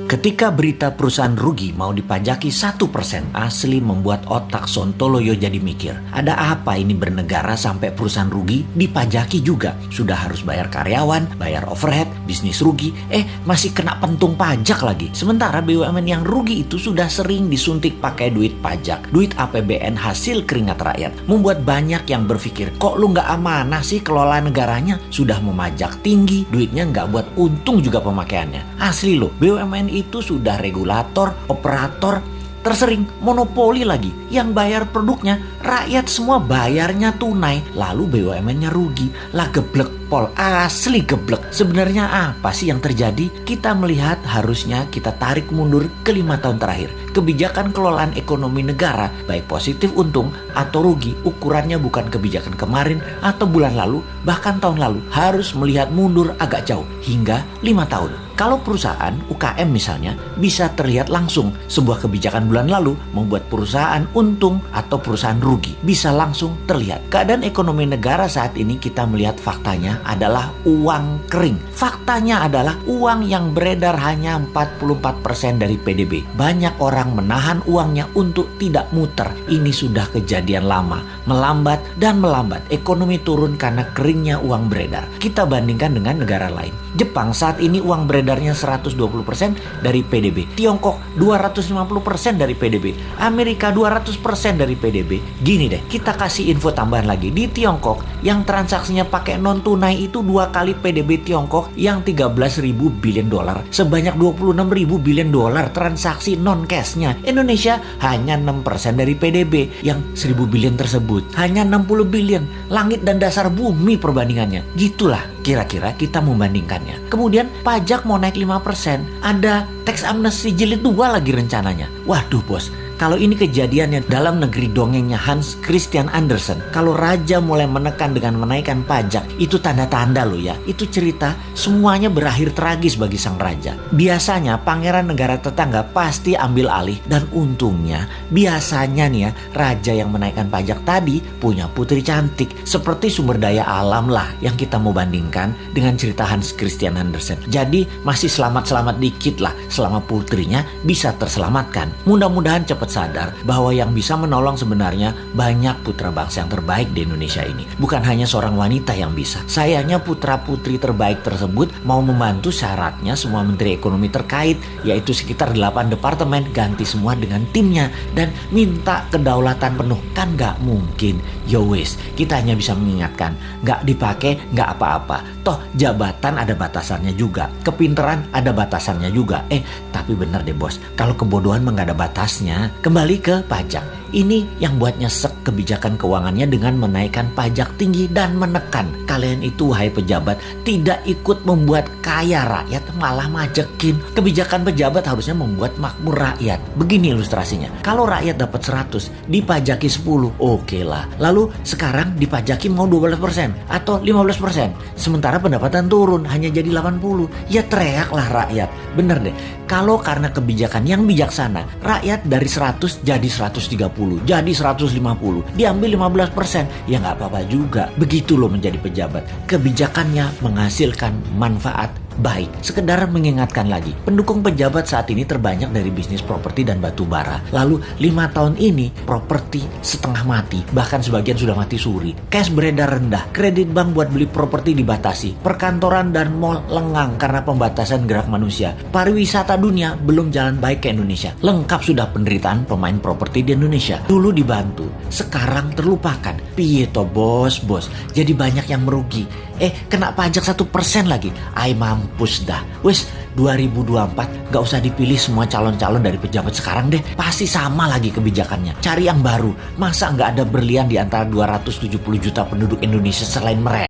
Ketika berita perusahaan rugi mau dipajaki 1%, asli membuat otak Sontoloyo jadi mikir. Ada apa ini bernegara sampai perusahaan rugi dipajaki juga? Sudah harus bayar karyawan, bayar overhead, bisnis rugi, masih kena pentung pajak lagi. Sementara BUMN yang rugi itu sudah sering disuntik pakai duit pajak, duit APBN hasil keringat rakyat. Membuat banyak yang berpikir, kok lu nggak amanah sih kelola negaranya? Sudah memajak tinggi, duitnya nggak buat untung juga pemakaiannya. Asli loh, BUMN itu sudah regulator, operator, tersering monopoli lagi. Yang bayar produknya, rakyat semua bayarnya tunai. Lalu BUMN-nya rugi. Lah geblek pol, asli geblek. Sebenarnya apa sih yang terjadi? Kita melihat harusnya kita tarik mundur ke 5 tahun terakhir. Kebijakan kelolaan ekonomi negara, baik positif untung atau rugi, ukurannya bukan kebijakan kemarin atau bulan lalu, bahkan tahun lalu. Harus melihat mundur agak jauh, hingga 5 tahun. Kalau perusahaan, UKM misalnya, bisa terlihat langsung sebuah kebijakan bulan lalu membuat perusahaan untung atau perusahaan rugi. Bisa langsung terlihat. Keadaan ekonomi negara saat ini kita melihat faktanya adalah uang kering. Faktanya adalah uang yang beredar hanya 44% dari PDB. Banyak orang menahan uangnya untuk tidak muter. Ini sudah kejadian lama. Melambat dan melambat. Ekonomi turun karena keringnya uang beredar. Kita bandingkan dengan negara lain. Jepang saat ini uang beredarnya 120% dari PDB. Tiongkok 250% dari PDB. Amerika 200% dari PDB. Gini deh, kita kasih info tambahan lagi. Di Tiongkok yang transaksinya pakai non tunai itu 2 kali PDB Tiongkok yang 13.000 billion dolar. Sebanyak 26.000 billion dolar transaksi non cashnya. Indonesia hanya 6% dari PDB yang 1.000 billion tersebut. Hanya 60 billion. Langit dan dasar bumi perbandingannya. Gitulah kira-kira kita membandingkannya. Kemudian pajak mau naik 5%. Ada tax amnesty jilid 2 lagi rencananya. Waduh bos, kalau ini kejadiannya dalam negeri dongengnya Hans Christian Andersen, kalau raja mulai menekan dengan menaikkan pajak, itu tanda-tanda loh ya. Itu cerita semuanya berakhir tragis bagi sang raja. Biasanya pangeran negara tetangga pasti ambil alih, dan untungnya biasanya nih ya, raja yang menaikkan pajak tadi punya putri cantik. Seperti sumber daya alam lah yang kita mau bandingkan dengan cerita Hans Christian Andersen. Jadi masih selamat-selamat dikit lah selama putrinya bisa terselamatkan. Mudah-mudahan cepat sadar bahwa yang bisa menolong sebenarnya banyak putra bangsa yang terbaik di Indonesia ini. Bukan hanya seorang wanita yang bisa. Sayangnya putra-putri terbaik tersebut mau membantu syaratnya semua menteri ekonomi terkait, yaitu sekitar 8 departemen, ganti semua dengan timnya dan minta kedaulatan penuh. Kan gak mungkin. Yowes, kita hanya bisa mengingatkan, gak dipakai gak apa-apa. Toh jabatan ada batasannya juga, kepinteran ada batasannya juga. Tapi bener deh bos, kalau kebodohan mah gak ada batasnya. Kembali ke pajak. Ini yang buat nyesek kebijakan keuangannya dengan menaikkan pajak tinggi dan menekan. Kalian itu wahai pejabat tidak ikut membuat kaya rakyat, malah majekin. Kebijakan pejabat harusnya membuat makmur rakyat. Begini ilustrasinya. Kalau rakyat dapat 100, dipajaki 10, oke lah. Lalu sekarang dipajaki mau 12% atau 15%. Sementara pendapatan turun hanya jadi 80. Ya teriaklah rakyat. Bener deh. Kalau karena kebijakan yang bijaksana, rakyat dari 100 jadi 130, jadi 150, diambil 15%, ya nggak apa-apa juga. Begitu loh menjadi pejabat. Kebijakannya menghasilkan manfaat baik. Sekedar mengingatkan lagi, pendukung pejabat saat ini terbanyak dari bisnis properti dan batu bara. Lalu 5 tahun ini properti setengah mati, bahkan sebagian sudah mati suri. Cash beredar rendah, kredit bank buat beli properti dibatasi, perkantoran dan mal lengang karena pembatasan gerak manusia. Pariwisata dunia belum jalan baik ke Indonesia. Lengkap sudah penderitaan pemain properti di Indonesia. Dulu dibantu, sekarang terlupakan. Piye toh bos, jadi banyak yang merugi. Kena pajak 1% lagi. Mampus dah. Wes 2024 gak usah dipilih semua calon-calon dari pejabat sekarang deh. Pasti sama lagi kebijakannya. Cari yang baru. Masa gak ada berlian di antara 270 juta penduduk Indonesia selain mereka?